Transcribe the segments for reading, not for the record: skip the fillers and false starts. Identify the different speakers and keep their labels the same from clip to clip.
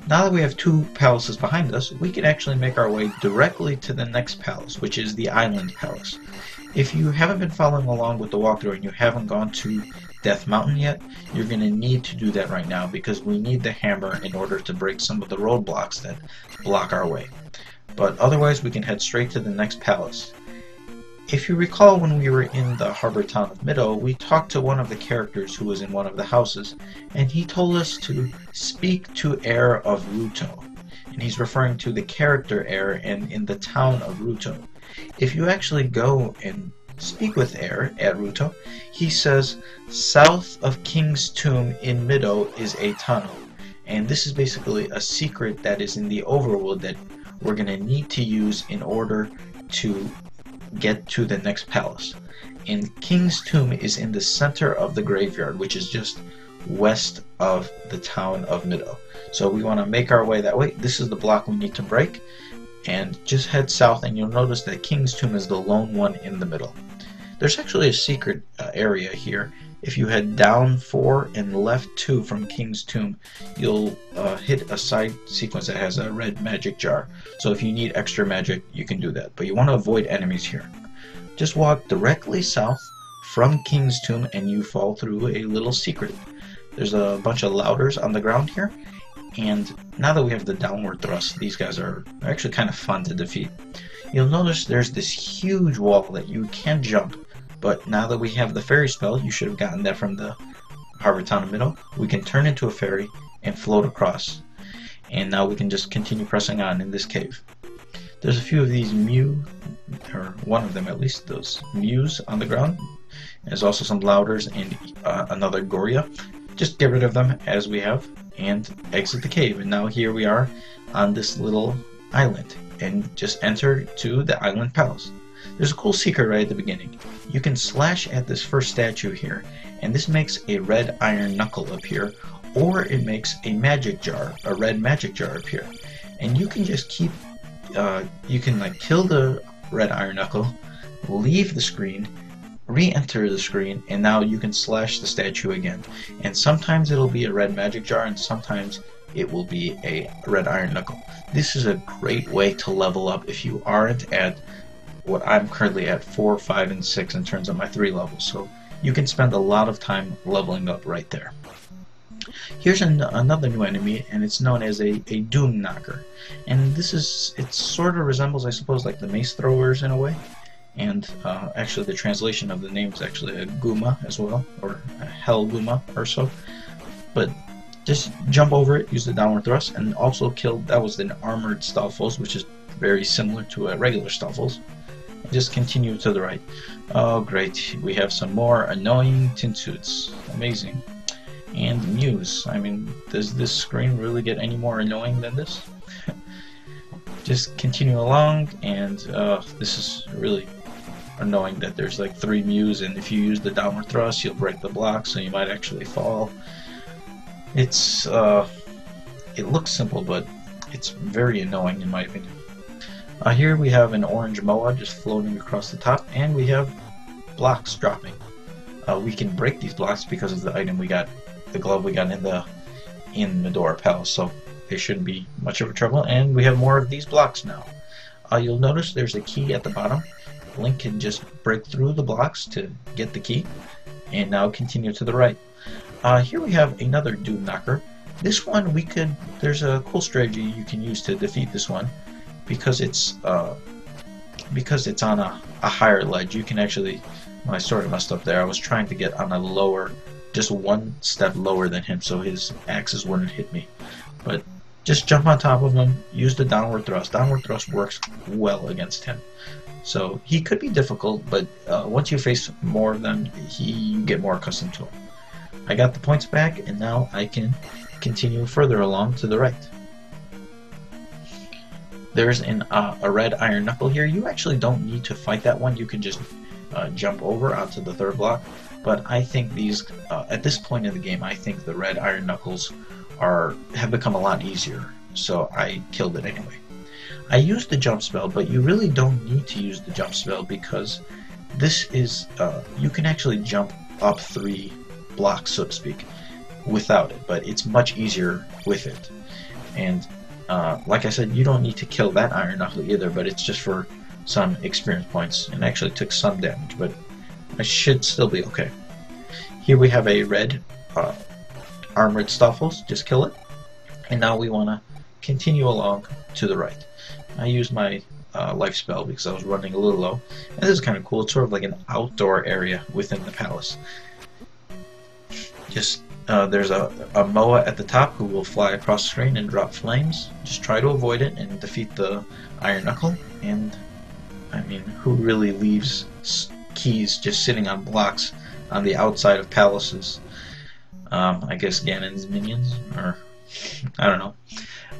Speaker 1: Now that we have two palaces behind us, we can actually make our way directly to the next palace, which is the Island Palace. If you haven't been following along with the walkthrough and you haven't gone to Death Mountain yet, you're going to need to do that right now because we need the hammer in order to break some of the roadblocks that block our way. But otherwise we can head straight to the next palace. If you recall, when we were in the harbor town of Middo, we talked to one of the characters who was in one of the houses, and he told us to speak to Heir of Ruto. And he's referring to the character Heir and in the town of Ruto. If you actually go and speak with Heir at Ruto, he says, south of King's Tomb in Middo is a tunnel. And this is basically a secret that is in the overworld that we're going to need to use in order to get to the next palace. And King's Tomb is in the center of the graveyard, which is just west of the town of Middo. So we want to make our way that way. This is the block we need to break, and just head south and you'll notice that King's Tomb is the lone one in the middle. There's actually a secret area here. If you head down 4 and left 2 from King's Tomb, you'll hit a side sequence that has a red magic jar. So if you need extra magic, you can do that. But you want to avoid enemies here. Just walk directly south from King's Tomb and you fall through a little secret. There's a bunch of louders on the ground here. And now that we have the downward thrust, these guys are actually kind of fun to defeat. You'll notice there's this huge wall that you can jump. But now that we have the fairy spell, you should have gotten that from the harbor town of Middo, we can turn into a fairy and float across. And now we can just continue pressing on in this cave. There's a few of these or one of them at least, those mews on the ground. There's also some louders and another Goria. Just get rid of them as we have and exit the cave. And now here we are on this little island and just enter to the Island Palace. There's a cool secret right at the beginning. You can slash at this first statue here, and this makes a red iron knuckle appear, or it makes a magic jar, a red magic jar appear. And you can just keep, you can like kill the red iron knuckle, leave the screen, re-enter the screen, and now you can slash the statue again. And sometimes it'll be a red magic jar, and sometimes it will be a red iron knuckle. This is a great way to level up if you aren't at what I'm currently at 4, 5, and 6 in terms of my 3 levels, so you can spend a lot of time leveling up right there. Here's another new enemy, and it's known as a Doom Knocker, and this is, it sort of resembles, I suppose, like the Mace Throwers in a way, and actually the translation of the name is actually a Guma as well, or a Hell Guma or so, but just jump over it, use the downward thrust, and also kill, that was an armored Stalfos, which is very similar to a regular Stalfos. Just continue to the right. Oh great, we have some more annoying Tinsuits. Amazing. And Muse. I mean, does this screen really get any more annoying than this? Just continue along, and this is really annoying that there's like 3 Muse, and if you use the downward thrust you'll break the block, so you might actually fall. It's it looks simple, but it's very annoying in my opinion. Here we have an orange Moa just floating across the top, and we have blocks dropping. We can break these blocks because of the item we got, the glove we got in Medora Palace, so they shouldn't be much of a trouble, and we have more of these blocks now. You'll notice there's a key at the bottom. Link can just break through the blocks to get the key, and now continue to the right. Here we have another Doom Knocker. This one there's a cool strategy you can use to defeat this one. Because it's on a higher ledge, you can actually, well, I sort of messed up there. I was trying to get on a lower, just one step lower than him, so his axes wouldn't hit me. But just jump on top of him, use the downward thrust. Downward thrust works well against him. So he could be difficult, but once you face more of them, you get more accustomed to him. I got the points back, and now I can continue further along to the right. There's a red iron knuckle here. You actually don't need to fight that one. You can just jump over onto the 3rd block. But I think these, at this point in the game, I think the red iron knuckles have become a lot easier. So I killed it anyway. I used the jump spell, but you really don't need to use the jump spell because this is, you can actually jump up 3 blocks, so to speak, without it. But it's much easier with it. And like I said, you don't need to kill that Iron Knuckle either, but it's just for some experience points, and actually took some damage, but I should still be okay. Here we have a red armored Stoffels, just kill it. And now we want to continue along to the right. I used my life spell because I was running a little low. And this is kind of cool. It's sort of like an outdoor area within the palace. Just there's a Moa at the top who will fly across the screen and drop flames. Just try to avoid it and defeat the Iron Knuckle. And I mean, who really leaves keys just sitting on blocks on the outside of palaces? I guess Ganon's minions, or I don't know.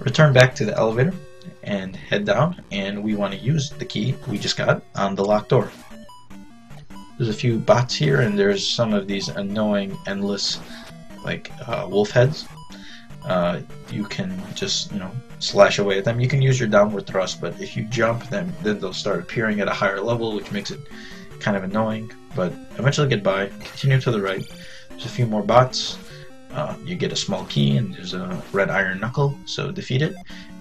Speaker 1: Return back to the elevator and head down, and we want to use the key we just got on the locked door. There's a few bots here, and there's some of these annoying, endless, like wolf heads. You can just, slash away at them. You can use your downward thrust, but if you jump, then they'll start appearing at a higher level, which makes it kind of annoying. But eventually get by. Continue to the right. There's a few more bots. You get a small key, and there's a red Iron Knuckle, so defeat it.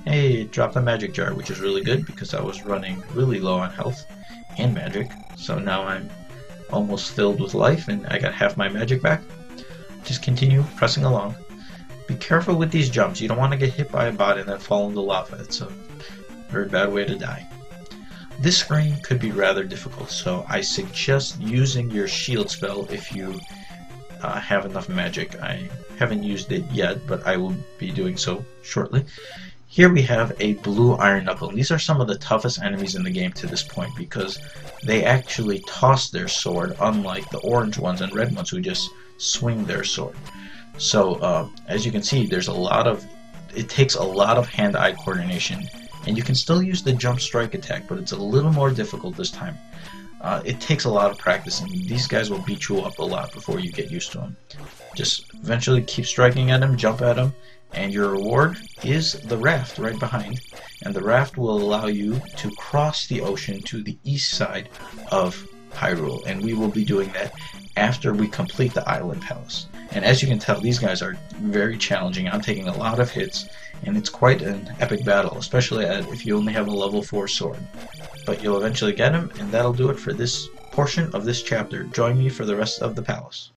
Speaker 1: Hey, drop the magic jar, which is really good because I was running really low on health and magic. So now I'm almost filled with life, and I got half my magic back. Just continue pressing along. Be careful with these jumps. You don't want to get hit by a bot and then fall into lava. It's a very bad way to die. This screen could be rather difficult, so I suggest using your shield spell if you have enough magic. I haven't used it yet, but I will be doing so shortly. Here we have a blue Iron Knuckle. These are some of the toughest enemies in the game to this point because they actually toss their sword, unlike the orange ones and red ones who just swing their sword. So as you can see, it takes a lot of hand-eye coordination, and you can still use the jump strike attack, but it's a little more difficult this time. It takes a lot of practice, and these guys will beat you up a lot before you get used to them. Just eventually keep striking at them, jump at them, and your reward is the raft right behind. And the raft will allow you to cross the ocean to the east side of Hyrule, and we will be doing that after we complete the Island Palace. And as you can tell, these guys are very challenging. I'm taking a lot of hits, and it's quite an epic battle, especially if you only have a level 4 sword. But you'll eventually get him, and that'll do it for this portion of this chapter. Join me for the rest of the palace.